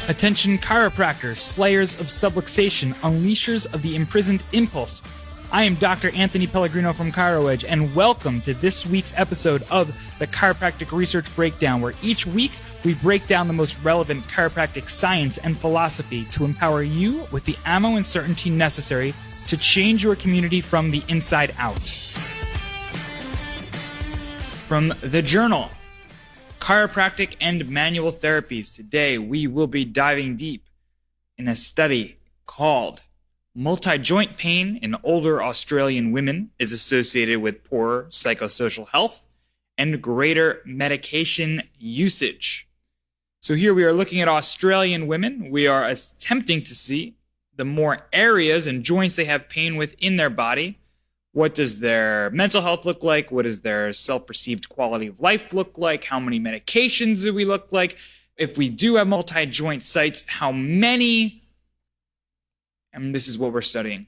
Attention chiropractors, slayers of subluxation, unleashers of the imprisoned impulse. I am Dr. Anthony Pellegrino from ChiroEdge, and welcome to this week's episode of the Chiropractic Research Breakdown, where each week we break down the most relevant chiropractic science and philosophy to empower you with the ammo and certainty necessary to change your community from the inside out. From the journal, Chiropractic and Manual Therapies. Today, we will be diving deep in a study called Multijoint Pain in Older Australian Women is Associated with Poorer Psychosocial Health and Greater Medication Usage. So here we are looking at Australian women. We are attempting to see the more areas and joints they have pain within their body. What does their mental health look like? What does their self-perceived quality of life look like? How many medications do we look like? If we do have multi-joint sites, how many? And this is what we're studying.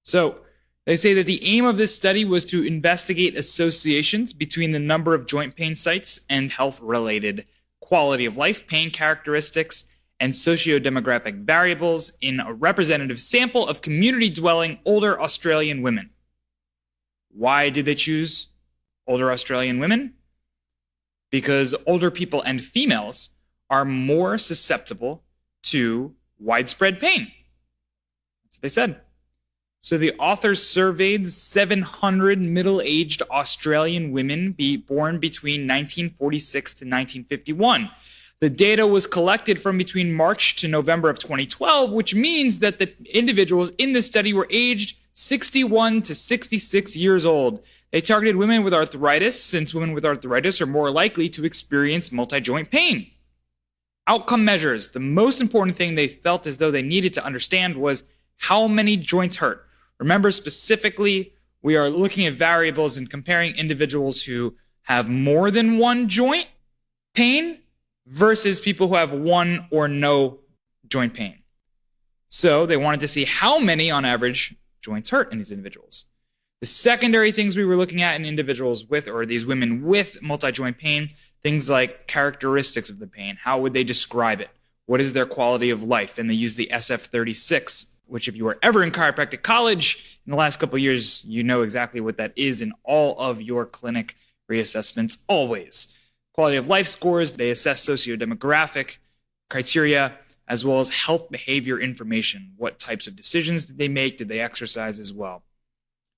So they say that the aim of this study was to investigate associations between the number of joint pain sites and health-related quality of life, pain characteristics, and socio-demographic variables in a representative sample of community-dwelling older Australian women. Why did they choose older Australian women? Because older people and females are more susceptible to widespread pain. That's what they said. So the authors surveyed 700 middle-aged Australian women born between 1946 to 1951. The data was collected from between March to November of 2012, which means that the individuals in this study were aged 61 to 66 years old. They targeted women with arthritis, since women with arthritis are more likely to experience multi-joint pain. Outcome measures. The most important thing they felt as though they needed to understand was how many joints hurt. Remember, specifically, we are looking at variables and comparing individuals who have more than one joint pain versus people who have one or no joint pain. So they wanted to see how many, on average, joints hurt in these individuals. The secondary things we were looking at in individuals with, or these women with multi-joint pain, things like characteristics of the pain. How would they describe it? What is their quality of life? And they use the SF-36, which if you were ever in chiropractic college in the last couple of years, you know exactly what that is in all of your clinic reassessments always. Quality of life scores, they assess socio-demographic criteria, as well as health behavior information. What types of decisions did they make? Did they exercise as well?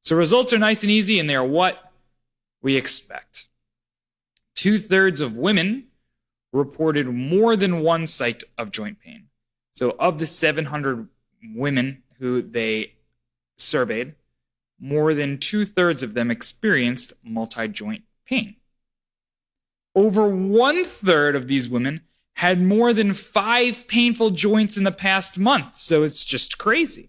So results are nice and easy, and they are what we expect. 2/3 of women reported more than one site of joint pain. So of the 700 women who they surveyed, more than 2/3 of them experienced multi-joint pain. Over 1/3 of these women had more than 5 painful joints in the past month. So it's just crazy.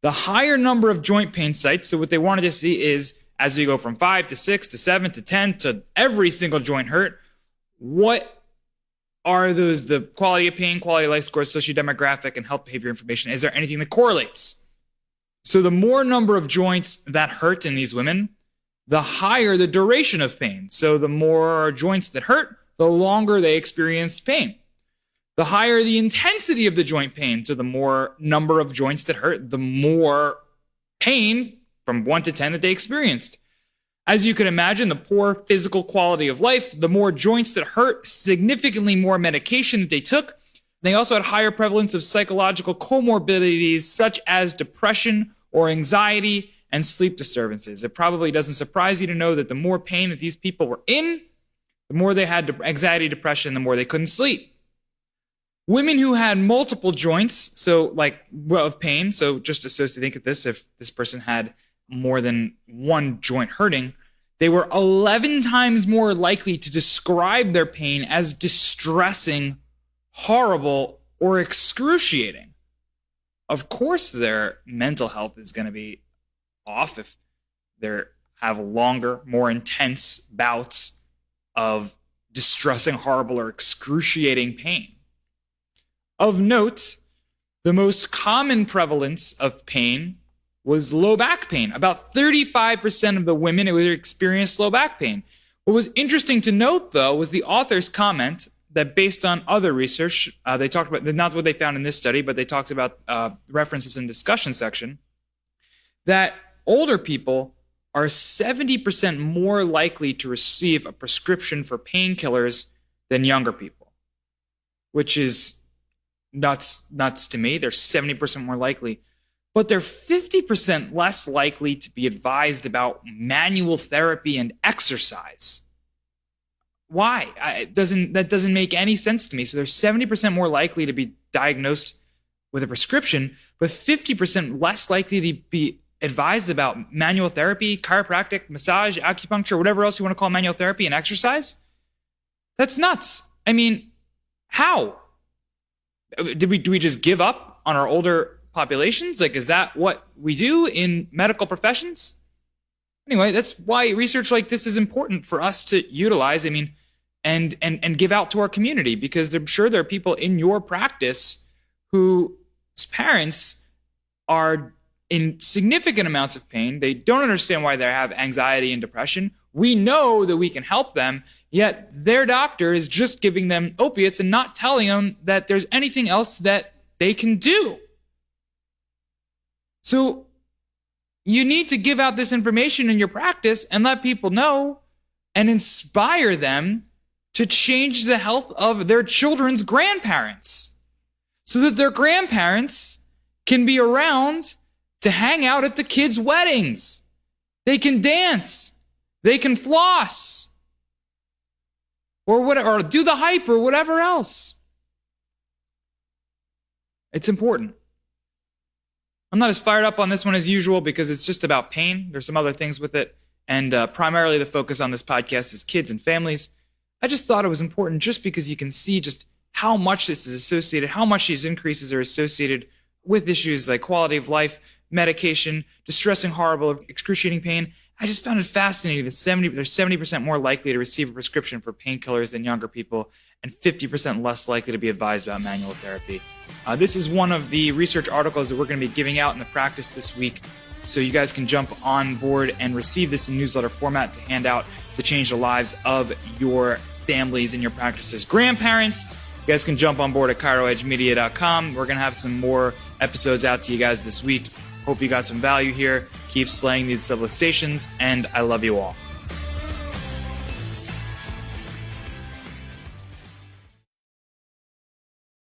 The higher number of joint pain sites, so what they wanted to see is, as we go from 5 to 6 to 7 to 10 to every single joint hurt, what are those, the quality of pain, quality of life scores, socio-demographic, and health behavior information? Is there anything that correlates? So the more number of joints that hurt in these women, the higher the duration of pain. So the more joints that hurt, the longer they experienced pain. The higher the intensity of the joint pain, so the more number of joints that hurt, the more pain from 1 to 10 that they experienced. As you can imagine, the poor physical quality of life, the more joints that hurt, significantly more medication that they took. They also had higher prevalence of psychological comorbidities such as depression or anxiety and sleep disturbances. It probably doesn't surprise you to know that the more pain that these people were in, the more they had anxiety, depression, the more they couldn't sleep. Women who had multiple joints, so of pain, so just associate, think of this, if this person had more than one joint hurting, they were 11 times more likely to describe their pain as distressing, horrible, or excruciating. Of course, their mental health is going to be off if they have longer, more intense bouts of distressing, horrible, or excruciating pain. Of note, the most common prevalence of pain was low back pain. About 35% of the women who experienced low back pain. What was interesting to note, though, was the author's comment that based on other research, they talked about, not what they found in this study, but they talked about references in the discussion section, that older people are 70% more likely to receive a prescription for painkillers than younger people, which is nuts to me. They're 70% more likely, but they're 50% less likely to be advised about manual therapy and exercise. Why? That doesn't make any sense to me. So they're 70% more likely to be diagnosed with a prescription, but 50% less likely to be advised about manual therapy, chiropractic, massage, acupuncture, whatever else you want to call manual therapy, and exercise. That's nuts. I mean, how? Do we just give up on our older populations? Like, is that what we do in medical professions? Anyway, that's why research like this is important for us to utilize. I mean, and give out to our community, because I'm sure there are people in your practice whose parents are in significant amounts of pain. They don't understand why they have anxiety and depression. We know that we can help them, yet their doctor is just giving them opiates and not telling them that there's anything else that they can do. So you need to give out this information in your practice and let people know and inspire them to change the health of their children's grandparents so that their grandparents can be around to hang out at the kids' weddings. They can dance. They can floss. Or whatever, or do the hype or whatever else. It's important. I'm not as fired up on this one as usual because it's just about pain. There's some other things with it. And primarily the focus on this podcast is kids and families. I just thought it was important just because you can see just how much this is associated, how much these increases are associated with issues like quality of life, medication, distressing, horrible, excruciating pain. I just found it fascinating that they're 70% more likely to receive a prescription for painkillers than younger people, and 50% less likely to be advised about manual therapy. This is one of the research articles that we're going to be giving out in the practice this week, so you guys can jump on board and receive this in newsletter format to hand out to change the lives of your families and your practices. Grandparents, you guys can jump on board at ChiroEdgeMedia.com. We're going to have some more episodes out to you guys this week. Hope you got some value here. Keep slaying these civilizations, and I love you all.